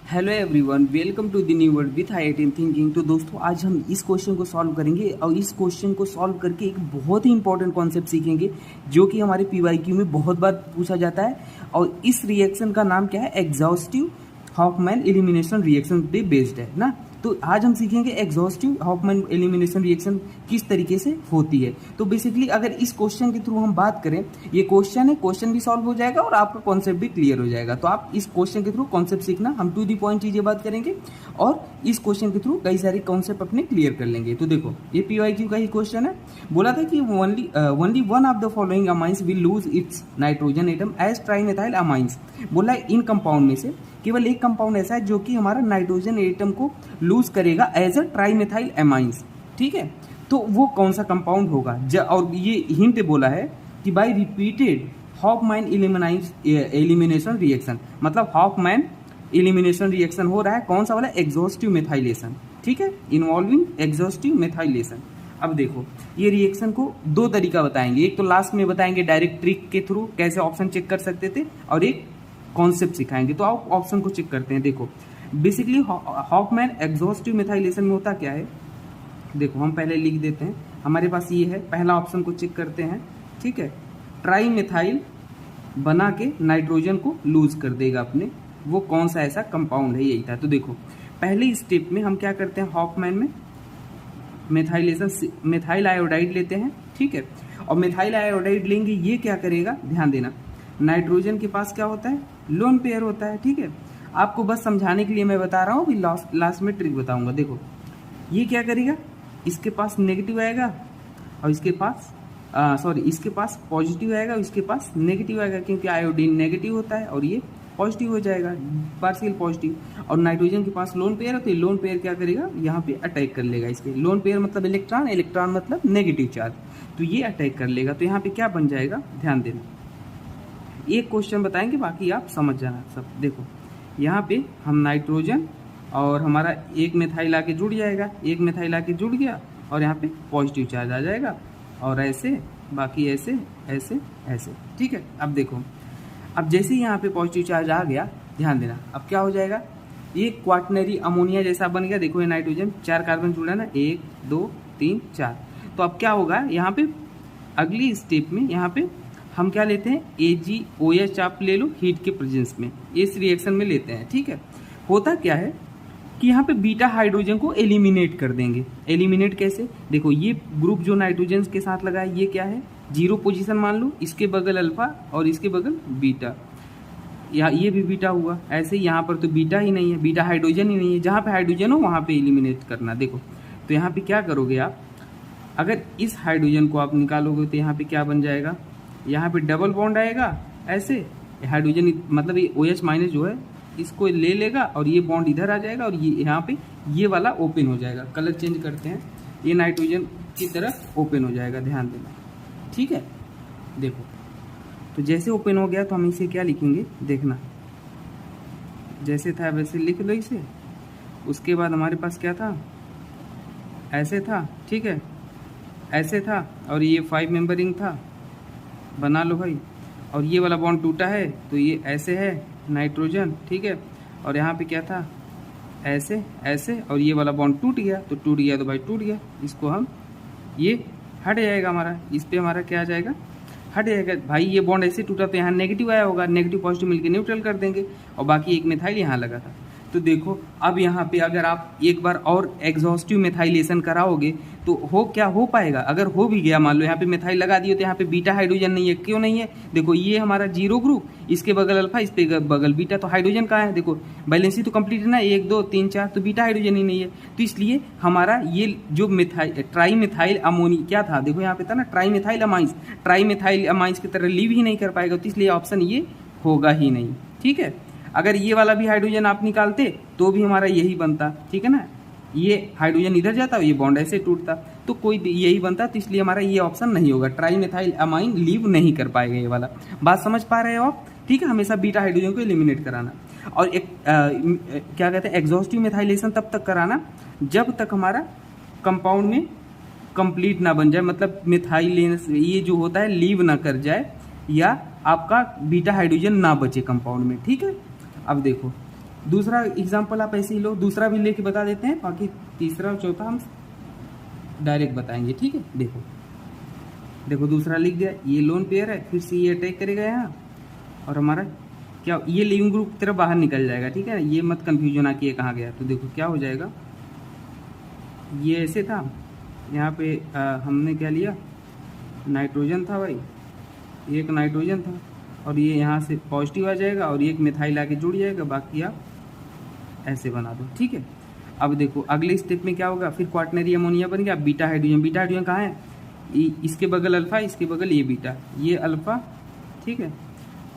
Hello everyone, welcome to the new world with आई18 thinking. तो दोस्तों, आज हम इस क्वेश्चन को सॉल्व करेंगे और इस क्वेश्चन को सॉल्व करके एक बहुत ही इंपॉर्टेंट कॉन्सेप्ट सीखेंगे जो कि हमारे पीवाईक्यू में बहुत बार पूछा जाता है। और इस रिएक्शन का नाम क्या है? एग्जॉस्टिव हॉफमैन एलिमिनेशन रिएक्शन पे बेस्ड है ना। तो आज हम सीखेंगे एग्जॉस्टिव हॉफमैन एलिमिनेशन रिएक्शन किस तरीके से होती है। तो बेसिकली अगर इस क्वेश्चन के थ्रू हम बात करें, ये क्वेश्चन है, क्वेश्चन भी सॉल्व हो जाएगा और आपका कॉन्सेप्ट भी क्लियर हो जाएगा। तो आप इस क्वेश्चन के थ्रू कॉन्सेप्ट सीखना, हम टू दी पॉइंट चीजें बात करेंगे और इस क्वेश्चन के थ्रू कई सारे कॉन्सेप्ट अपने क्लियर कर लेंगे। तो देखो, ये पीवाईक्यू का ही क्वेश्चन है। बोला था कि only one of the following amines will lose its nitrogen atom as trimethyl amines. बोला है इन कंपाउंड में से केवल एक कंपाउंड ऐसा है जो कि हमारा नाइट्रोजन एटम को लूज करेगा एज अ ट्राइमेथाइल एमाइंस। ठीक है, तो वो कौन सा कंपाउंड होगा? और ये हिंट बोला है कि by repeated Hofmann elimination reaction, मतलब हॉफमैन एलिमिनेशन रिएक्शन हो रहा है कौन सा वाला? Exhaustive methylation. ठीक है, इन्वॉल्विंग एग्जॉस्टिव मेथाइलेशन। अब देखो, ये रिएक्शन को दो तरीका बताएंगे। एक तो लास्ट में बताएंगे डायरेक्ट ट्रिक के थ्रू कैसे ऑप्शन चेक कर सकते थे, और एक कॉन्सेप्ट सिखाएंगे। तो आप ऑप्शन को चेक करते हैं। देखो, बेसिकली हॉफमैन एग्जॉस्टिव मेथाइलेशन में होता क्या है? देखो, हम पहले लिख देते हैं। हमारे पास ये है, पहला ऑप्शन को चेक करते हैं। ठीक है, ट्राई मेथाइल बना के नाइट्रोजन को लूज कर देगा अपने। वो कौन सा ऐसा कंपाउंड है? यही था। तो देखो, पहले स्टेप में हम क्या करते हैं, हॉफमैन में मेथाइलेशन मेथाइल आयोडाइड लेते हैं। ठीक है, और मेथाइल आयोडाइड लेंगे, ये क्या करेगा? ध्यान देना, नाइट्रोजन के पास क्या होता है? लोन पेयर होता है। ठीक है, आपको बस समझाने के लिए मैं बता रहा हूँ, अभी लास्ट में ट्रिक बताऊंगा। देखो, ये क्या करेगा? इसके पास नेगेटिव आएगा और इसके पास इसके पास पॉजिटिव आएगा और इसके पास नेगेटिव आएगा, क्योंकि आयोडीन नेगेटिव होता है और ये पॉजिटिव हो जाएगा, पार्शियल पॉजिटिव। और नाइट्रोजन के पास लोन पेयर होती है, लोन पेयर क्या करेगा? यहाँ पे अटैक कर लेगा। इसके लोन पेयर मतलब इलेक्ट्रॉन, इलेक्ट्रॉन मतलब नेगेटिव चार्ज, तो ये अटैक कर लेगा। तो यहाँ पे क्या बन जाएगा? ध्यान देना, एक क्वेश्चन बताएंगे, बाकी आप समझ जाना सब। देखो, यहाँ पे हम नाइट्रोजन और हमारा एक मेथाइल आके जुड़ जाएगा, एक मेथाइल आके जुड़ गया और यहाँ पे पॉजिटिव चार्ज आ जाएगा, और ऐसे बाकी ऐसे ऐसे ऐसे। ठीक है, अब देखो, अब जैसे ही यहाँ पे पॉजिटिव चार्ज आ गया, ध्यान देना, अब क्या हो जाएगा? ये क्वाटनरी अमोनिया जैसा बन गया। देखो, ये नाइट्रोजन 4 कार्बन जुड़ा है ना, 1 2 3 4। तो अब क्या होगा? यहाँ पे अगली स्टेप में यहाँ पे हम क्या लेते हैं? AgOH आप ले लो, हीट के प्रेजेंस में इस रिएक्शन में लेते हैं। ठीक है, होता क्या है कि यहाँ पे बीटा हाइड्रोजन को एलिमिनेट कर देंगे। एलिमिनेट कैसे? देखो, ये ग्रुप जो नाइट्रोजन के साथ लगा है, ये क्या है? 0 पोजीशन मान लो, इसके बगल अल्फा और इसके बगल बीटा, या ये भी बीटा हुआ। ऐसे यहाँ पर तो बीटा ही नहीं है, बीटा हाइड्रोजन ही नहीं है। जहाँ पे हाइड्रोजन हो वहाँ पे एलिमिनेट करना। देखो, तो यहाँ पे क्या करोगे आप? अगर इस हाइड्रोजन को आप निकालोगे तो यहाँ पे क्या बन जाएगा? यहाँ पे डबल बॉन्ड आएगा ऐसे, हाइड्रोजन मतलब ये OH माइनस जो है इसको ले लेगा और ये बॉन्ड इधर आ जाएगा, और ये यहाँ पे ये वाला ओपन हो जाएगा। कलर चेंज करते हैं, ये नाइट्रोजन की तरफ ओपन हो जाएगा, ध्यान देना। ठीक है, देखो, तो जैसे ओपन हो गया तो हम इसे क्या लिखेंगे? देखना, जैसे था वैसे लिख लो इसे। उसके बाद हमारे पास क्या था? ऐसे था। ठीक है, ऐसे था, और ये 5 मेंबरिंग था, बना लो भाई। और ये वाला बॉन्ड टूटा है तो ये ऐसे है नाइट्रोजन। ठीक है, और यहाँ पे क्या था? ऐसे ऐसे, और ये वाला बॉन्ड टूट गया, तो टूट गया तो भाई टूट गया। इसको हम, ये हट जाएगा हमारा, इस पे हमारा क्या आ जाएगा? हट जाएगा भाई। ये बॉन्ड ऐसे टूटा तो यहाँ नेगेटिव आया होगा, नेगेटिव पॉजिटिव मिलकर न्यूट्रल कर देंगे, और बाकी एक मेथाइल यहाँ लगा था। तो देखो, अब यहाँ पे अगर आप एक बार और एग्जॉस्टिव मेथाइलेशन कराओगे तो क्या हो पाएगा? अगर हो भी गया, मान लो यहाँ पे मेथाइल लगा दिए, तो यहाँ पे बीटा हाइड्रोजन नहीं है। क्यों नहीं है? देखो, ये हमारा 0 ग्रुप, इसके बगल अल्फा, इस पे बगल बीटा, तो हाइड्रोजन कहाँ है? देखो, बैलेंसी तो कंप्लीट है ना, 1 2 3 4, तो बीटा हाइड्रोजन ही नहीं है। तो इसलिए हमारा ये जो ट्राई मेथाइल अमोनी क्या था? देखो, यहाँ पे था ना tri methyl amines, tri methyl amines की तरह लीव ही नहीं कर पाएगा, तो इसलिए ऑप्शन ये होगा ही नहीं। ठीक है, अगर ये वाला भी हाइड्रोजन आप निकालते तो भी हमारा यही बनता। ठीक है ना, ये हाइड्रोजन इधर जाता और ये बॉन्ड ऐसे टूटता, तो कोई भी यही बनता। तो इसलिए हमारा ये ऑप्शन नहीं होगा, ट्राई मेथाइल अमाइन लीव नहीं कर पाएगा ये वाला। बात समझ पा रहे हो आप? ठीक है, हमेशा बीटा हाइड्रोजन को एलिमिनेट कराना। और एक क्या कहते हैं, एग्जॉस्टिव मेथाइलेशन तब तक कराना जब तक हमारा कंपाउंड में कंप्लीट ना बन जाए, मतलब मेथाइलेशन ये जो होता है लीव ना कर जाए, या आपका बीटा हाइड्रोजन ना बचे कंपाउंड में। ठीक है, अब देखो, दूसरा एग्जाम्पल आप ऐसे ही लो, दूसरा भी लेके बता देते हैं, बाकी तीसरा और चौथा हम डायरेक्ट बताएंगे, ठीक है। देखो देखो दूसरा लिख दिया, ये लोन पेयर है, फिर से ये अटैक करेगा यहाँ, और हमारा क्या, ये लिविंग ग्रुप की तरफ बाहर निकल जाएगा, ठीक है। ये मत कंफ्यूजन आ कि ये कहाँ गया। तो देखो क्या हो जाएगा, ये ऐसे था, यहाँ पे हमने क्या लिया, नाइट्रोजन था भाई, एक नाइट्रोजन था, और ये यहाँ से पॉजिटिव आ जाएगा और एक मिथाइल आके जुड़ जाएगा, बाकी आप ऐसे बना दो, ठीक है। अब देखो अगले स्टेप में क्या होगा, फिर क्वाटनरी अमोनिया बन गया, बीटा हाइड्रोजन। बीटा हाइड्रोजन कहाँ है, इसके बगल अल्फा, इसके बगल ये बीटा, ये अल्फा, ठीक है,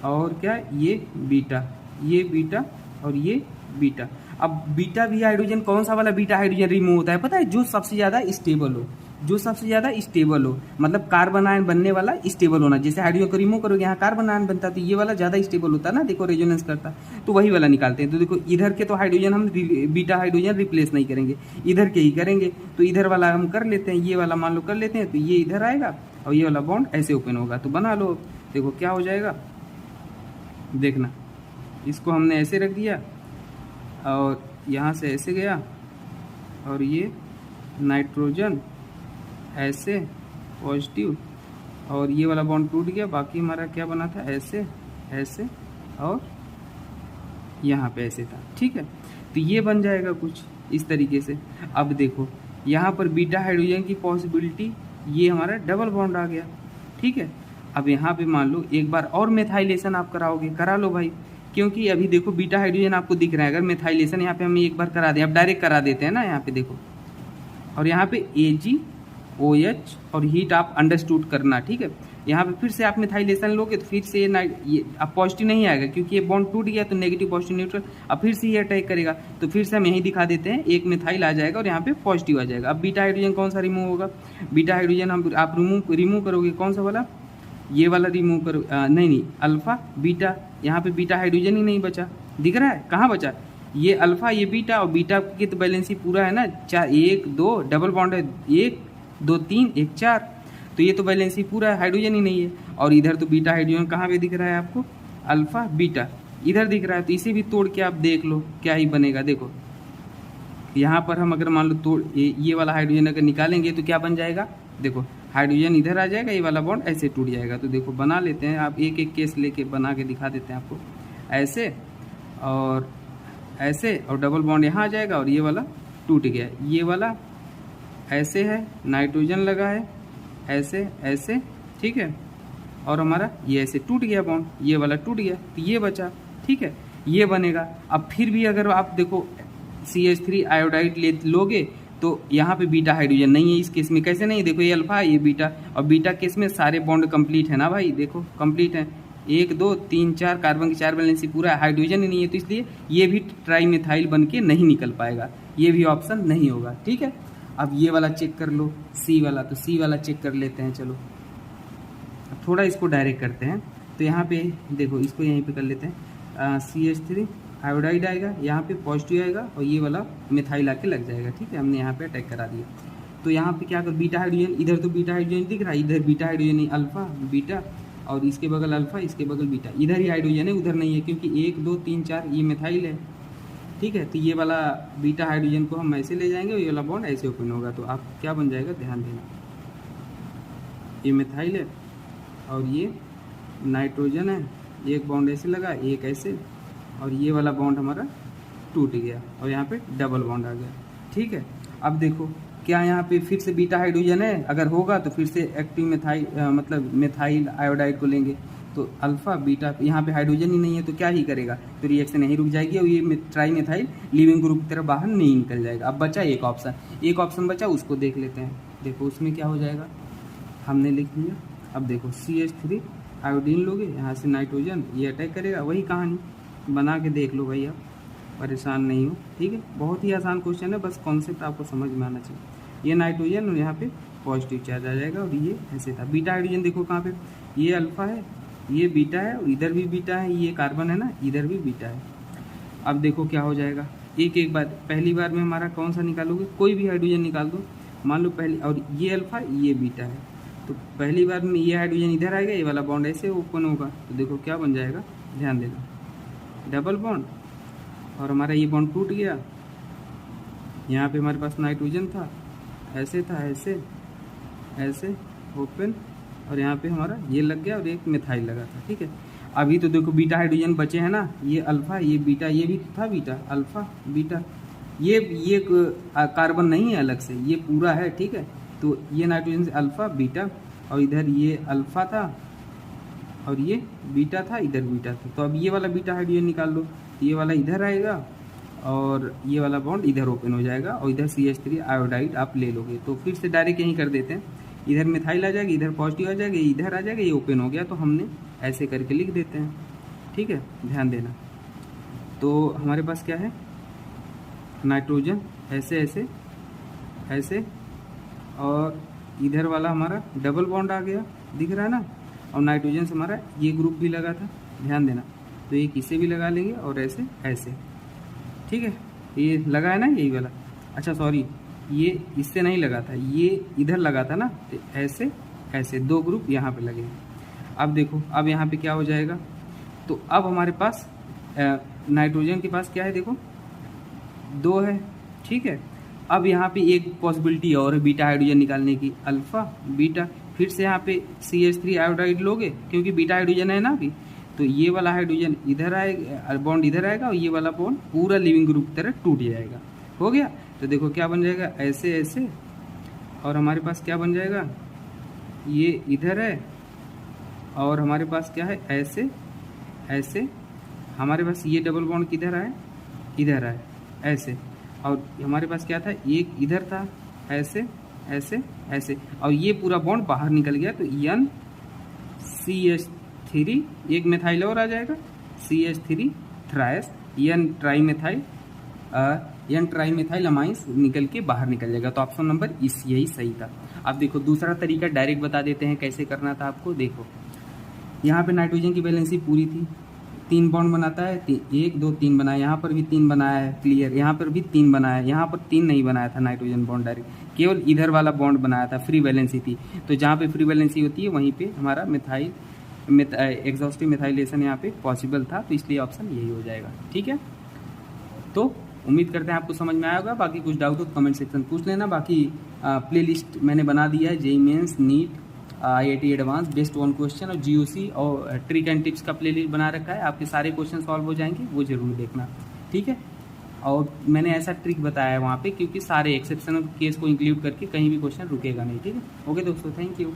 और क्या ये बीटा, ये बीटा और ये बीटा। अब बीटा भी हाइड्रोजन, कौन सा वाला बीटा हाइड्रोजन रिमूव होता है पता है, जो सबसे ज्यादा स्टेबल हो, जो सबसे ज्यादा स्टेबल हो, मतलब कार्बन आयन बनने वाला स्टेबल होना। जैसे हाइड्रोजन को रिमूव करोगे यहाँ कार्बन आयन बनता है, तो ये वाला ज्यादा स्टेबल होता है ना, देखो रेजोनेंस करता, तो वही वाला निकालते हैं। तो देखो इधर के तो हाइड्रोजन हम बीटा हाइड्रोजन रिप्लेस नहीं करेंगे, इधर के ही करेंगे, तो इधर वाला हम कर लेते हैं, ये वाला मान लो कर लेते हैं, तो ये इधर आएगा और ये वाला बॉन्ड ऐसे ओपन होगा, तो बना लो। देखो क्या हो जाएगा, देखना, इसको हमने ऐसे रख दिया और यहाँ से ऐसे गया, और ये नाइट्रोजन ऐसे पॉजिटिव, और ये वाला बॉन्ड टूट गया, बाकी हमारा क्या बना था, ऐसे ऐसे और यहाँ पे ऐसे था, ठीक है। तो ये बन जाएगा कुछ इस तरीके से। अब देखो यहाँ पर बीटा हाइड्रोजन की पॉसिबिलिटी, ये हमारा डबल बॉन्ड आ गया, ठीक है। अब यहाँ पे मान लो एक बार और मेथाइलेशन आप कराओगे, करा लो भाई, क्योंकि अभी देखो बीटा हाइड्रोजन आपको दिख रहा है, अगर मेथाइलेशन यहाँ पे हम एक बार करा दें, अब डायरेक्ट करा देते हैं ना यहाँ पे देखो, और यहाँ पे AgOH और हीट आप अंडरस्टूड करना, ठीक है। यहाँ पे फिर से आप मिथाइलेशन लोगे तो फिर से ये अब पॉजिटिव नहीं आएगा, क्योंकि ये बॉन्ड टूट गया, तो नेगेटिव पॉजिटिव न्यूट्रल, अब फिर से ये अटैक करेगा, तो फिर से हम यही दिखा देते हैं, एक मिथाइल आ जाएगा और यहाँ पे पॉजिटिव आ जाएगा। अब बीटा हाइड्रोजन कौन सा रिमूव होगा, बीटा हाइड्रोजन हम आप रिमूव करोगे, कौन सा वाला, ये वाला रिमूव करो, नहीं अल्फा बीटा, यहाँ पे बीटा हाइड्रोजन ही नहीं बचा, दिख रहा है कहाँ बचा, ये अल्फा ये बीटा, और बीटा की तो बैलेंसी पूरा है ना, 4 1 2 डबल बॉन्ड है, 1 2 3 1 4, तो ये तो बैलेंसी पूरा है, हाइड्रोजन ही नहीं है। और इधर तो बीटा हाइड्रोजन कहाँ पे दिख रहा है आपको, अल्फा बीटा इधर दिख रहा है, तो इसे भी तोड़ के आप देख लो क्या ही बनेगा। देखो यहाँ पर हम अगर मान लो तोड़ ये वाला हाइड्रोजन अगर निकालेंगे तो क्या बन जाएगा, देखो हाइड्रोजन इधर आ जाएगा, ये वाला बॉन्ड ऐसे टूट जाएगा। तो देखो बना लेते हैं, आप एक एक केस लेके बना के दिखा देते हैं आपको, ऐसे और ऐसे, और डबल बॉन्ड यहाँ आ जाएगा, और ये वाला टूट गया, ये वाला ऐसे है, नाइट्रोजन लगा है ऐसे ऐसे, ठीक है, और हमारा ये ऐसे टूट गया बॉन्ड, ये वाला टूट गया, तो ये बचा, ठीक है, ये बनेगा। अब फिर भी अगर आप देखो CH3 आयोडाइड लोगे तो यहाँ पे बीटा हाइड्रोजन नहीं है इस केस में, कैसे नहीं, देखो ये अल्फा ये बीटा, और बीटा केस में सारे बॉन्ड कंप्लीट है ना भाई, देखो कंप्लीट है, 1 2 3 4 कार्बन की 4 बैलेंसी पूरा है, हाइड्रोजन ही नहीं है, तो इसलिए ये भी ट्राई मिथाइल बन के नहीं निकल पाएगा, ये भी ऑप्शन नहीं होगा, ठीक है। अब ये वाला चेक कर लो, सी वाला, तो सी वाला चेक कर लेते हैं, चलो अब थोड़ा इसको डायरेक्ट करते हैं। तो यहाँ पे देखो इसको यहीं पे कर लेते हैं, CH3 आयोडाइड आएगा, यहाँ पे पॉजिटिव आएगा, और ये वाला मिथाइल आके लग जाएगा, ठीक है, हमने यहाँ पे अटैक करा दिया। तो यहाँ पे क्या कर, बीटा हाइड्रोजन, इधर तो बीटा हाइड्रोजन दिख रहा है, इधर बीटा हाइड्रोजन नहीं, अल्फा बीटा, और इसके बगल अल्फा, इसके बगल बीटा, इधर ही हाइड्रोजन है उधर नहीं है, क्योंकि 1 2 3 4 ये मिथाइल है, ठीक है। तो ये वाला बीटा हाइड्रोजन को हम ऐसे ले जाएंगे और ये वाला बॉन्ड ऐसे ओपन होगा, तो आप क्या बन जाएगा, ध्यान देना, ये मिथाइल है और ये नाइट्रोजन है, एक बॉन्ड ऐसे लगा, एक ऐसे, और ये वाला बॉन्ड हमारा टूट गया, और यहाँ पे डबल बॉन्ड आ गया, ठीक है। अब देखो क्या यहाँ पे फिर से बीटा हाइड्रोजन है, अगर होगा तो फिर से एक्टिव मिथाइल मतलब मिथाइल आयोडाइड को लेंगे, तो अल्फा बीटा, यहाँ पे हाइड्रोजन ही नहीं है तो क्या ही करेगा, तो रिएक्शन यहीं रुक जाएगी और ये ट्राई मिथाइल लिविंग ग्रुप की तरफ बाहर नहीं निकल जाएगा। अब बचा एक ऑप्शन बचा, उसको देख लेते हैं। देखो उसमें क्या हो जाएगा, हमने लिख लिया, अब देखो CH3 आयोडीन लोगे, यहाँ से नाइट्रोजन, ये अटैक करेगा, वही कहानी बना के देख लो भाई, आप परेशान नहीं हो, ठीक है। बहुत ही आसान क्वेश्चन है, बस कॉन्सेप्ट आपको समझ में आना चाहिए। ये नाइट्रोजन और यहाँ पे पॉजिटिव चार्ज आ जाएगा, और ये ऐसे था। बीटा हाइड्रोजन देखो कहाँ पे, ये अल्फा है, ये बीटा है, और इधर भी बीटा है, ये कार्बन है ना, इधर भी बीटा है। अब देखो क्या हो जाएगा, एक एक बार, पहली बार में हमारा कौन सा निकालोगे, कोई भी हाइड्रोजन निकाल दो, मान लो पहली, और ये अल्फा ये बीटा है, तो पहली बार में ये हाइड्रोजन इधर आएगा, ये वाला बॉन्ड ऐसे ओपन होगा, तो देखो क्या बन जाएगा, ध्यान देना, डबल बॉन्ड, और हमारा ये बॉन्ड टूट गया। यहाँ पे हमारे पास नाइट्रोजन था, ऐसे था, ऐसे ऐसे ओपन, और यहाँ पे हमारा ये लग गया और एक मिथाइल लगा था। ठीक है, अभी तो देखो बीटा हाइड्रोजन बचे हैं ना, ये अल्फा, ये बीटा, ये भी था बीटा, अल्फा बीटा, ये कार्बन नहीं है अलग से, ये पूरा है। ठीक है, तो ये नाइट्रोजन से अल्फा बीटा, और इधर ये अल्फा था और ये बीटा था, इधर बीटा था। तो अब ये वाला बीटा हाइड्रोजन निकाल लो, ये वाला इधर आएगा और ये वाला बॉन्ड इधर ओपन हो जाएगा, और इधर CH3 आयोडाइड आप ले लोगे। तो फिर से डायरेक्ट यहीं कर देते हैं, इधर मिथाइल आ जाएगी, इधर पॉजिटिव आ जाएगी, इधर आ जाएगा, ये ओपन हो गया, तो हमने ऐसे करके लिख देते हैं। ठीक है, ध्यान देना। तो हमारे पास क्या है, नाइट्रोजन ऐसे ऐसे ऐसे, और इधर वाला हमारा डबल बॉन्ड आ गया, दिख रहा है ना, और नाइट्रोजन से हमारा ये ग्रुप भी लगा था, ध्यान देना। तो एक इसे भी लगा लेंगे और ऐसे ऐसे। ठीक है, ये लगा है ना, यही वाला। अच्छा सॉरी, ये इससे नहीं लगा था, ये इधर लगा था ना, तो ऐसे ऐसे दो ग्रुप यहाँ पे लगे। अब देखो, अब यहाँ पे क्या हो जाएगा, तो अब हमारे पास नाइट्रोजन के पास क्या है, देखो 2 है। ठीक है, अब यहाँ पे एक पॉसिबिलिटी और है बीटा हाइड्रोजन निकालने की, अल्फा बीटा। फिर से यहाँ पे CH3 आयोडाइड लोगे, क्योंकि बीटा हाइड्रोजन है ना अभी, तो ये वाला हाइड्रोजन इधर आएगा, बॉन्ड इधर आएगा, और ये वाला बॉन्ड पूरा लिविंग ग्रुप की तरह टूट जाएगा। हो गया, तो देखो क्या बन जाएगा, ऐसे ऐसे, और हमारे पास क्या बन जाएगा, ये इधर है, और हमारे पास क्या है, ऐसे ऐसे। हमारे पास ये डबल बॉन्ड किधर आए, इधर आए, ऐसे, और हमारे पास क्या था, एक इधर था, ऐसे ऐसे ऐसे, और ये पूरा बॉन्ड बाहर निकल गया। तो NCH3, एक मिथाइल और आ जाएगा, CH3 थ्रायस, N ट्राईमेथाइल अमाइंस निकल के बाहर निकल जाएगा। तो ऑप्शन नंबर इस यही सही था। अब देखो दूसरा तरीका डायरेक्ट बता देते हैं कैसे करना था आपको। देखो यहाँ पे नाइट्रोजन की वैलेंसी पूरी थी, 3 बॉन्ड बनाता है, 1 2 3 बनाया, यहाँ पर भी 3 बनाया है, क्लियर, यहाँ पर भी 3 बनाया है, यहाँ पर 3 नहीं बनाया था नाइट्रोजन बॉन्ड, डायरेक्ट केवल इधर वाला बॉन्ड बनाया था, फ्री वैलेंसी थी। तो जहाँ पे फ्री वैलेंसी होती है वहीं पे हमारा एग्जॉस्टिव मिथाइलेशन यहाँ पे पॉसिबल था, तो इसलिए ऑप्शन यही हो जाएगा। ठीक है, तो उम्मीद करते हैं आपको समझ में आया होगा। बाकी कुछ डाउट हो तो कमेंट सेक्शन पूछ लेना। बाकी प्लेलिस्ट मैंने बना दिया है, JEE mains, NEET, IIT advance, best 1 question, और GOC और ट्रिक एंड टिप्स का प्लेलिस्ट बना रखा है, आपके सारे क्वेश्चन सॉल्व हो जाएंगे, वो जरूर देखना। ठीक है, और मैंने ऐसा ट्रिक बताया है वहाँ पे, क्योंकि सारे एक्सेप्शनल केस को इंक्लूड करके कहीं भी क्वेश्चन रुकेगा नहीं। ठीक है, ओके दोस्तों, थैंक यू।